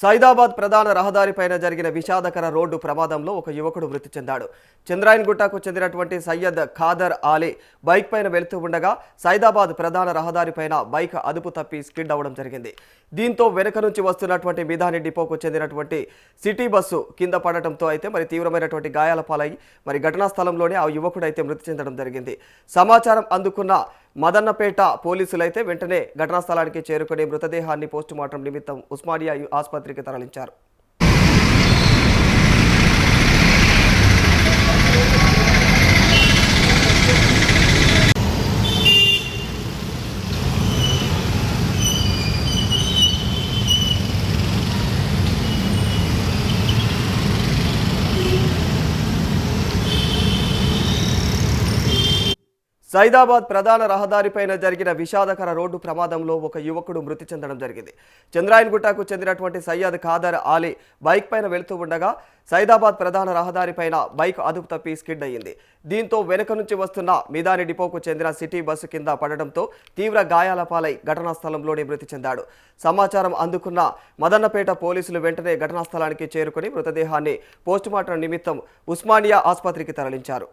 సైదాబాద్ ప్రధాన రహదారిపైన జరిగిన విషాదకర రోడ్డు ప్రమాదంలో ఒక యువకుడు మృతి చెందాడు. చంద్రాయన్గుట్టకు చెందినటువంటి సయ్యద్ ఖాదర్ ఆలీ బైక్ పైన వెళ్తూ ఉండగా సైదాబాద్ ప్రధాన రహదారిపైన బైక్ అదుపు తప్పి స్కిడ్ అవ్వడం జరిగింది. దీంతో వెనుక నుంచి వస్తున్నటువంటి మిధాని డిపోకు చెందినటువంటి సిటీ బస్సు కింద పడటంతో అయితే తీవ్రమైనటువంటి గాయాల పాలై ఘటనా స్థలంలోనే ఆ యువకుడు అయితే మృతి చెందడం జరిగింది. సమాచారం అందుకున్న మదన్నపేట పోలీసులైతే వెంటనే ఘటనా స్థలానికి చేరుకుని మృతదేహాన్ని పోస్టుమార్టం నిమిత్తం ఉస్మానియా ఆసుపత్రికి తరలించారు. సైదాబాద్ ప్రధాన రహదారిపైన జరిగిన విషాదకర రోడ్డు ప్రమాదంలో ఒక యువకుడు మృతి చెందడం జరిగింది. చంద్రాయన్గుట్టకు చెందినటువంటి సయ్యద్ ఖాదర్ ఆలీ బైక్ పైన వెళ్తూ ఉండగా సైదాబాద్ ప్రధాన రహదారిపైన బైక్ అదుపు తప్పి స్కిడ్ అయ్యింది. దీంతో వెనుక నుంచి వస్తున్న మిధాని డిపోకు చెందిన సిటీ బస్సు కింద పడడంతో తీవ్ర గాయాల పాలై ఘటనా స్థలంలోనే మృతి చెందాడు. సమాచారం అందుకున్న మదన్నపేట పోలీసులు వెంటనే ఘటనా స్థలానికి చేరుకుని మృతదేహాన్ని పోస్టుమార్టం నిమిత్తం ఉస్మానియా ఆసుపత్రికి తరలించారు.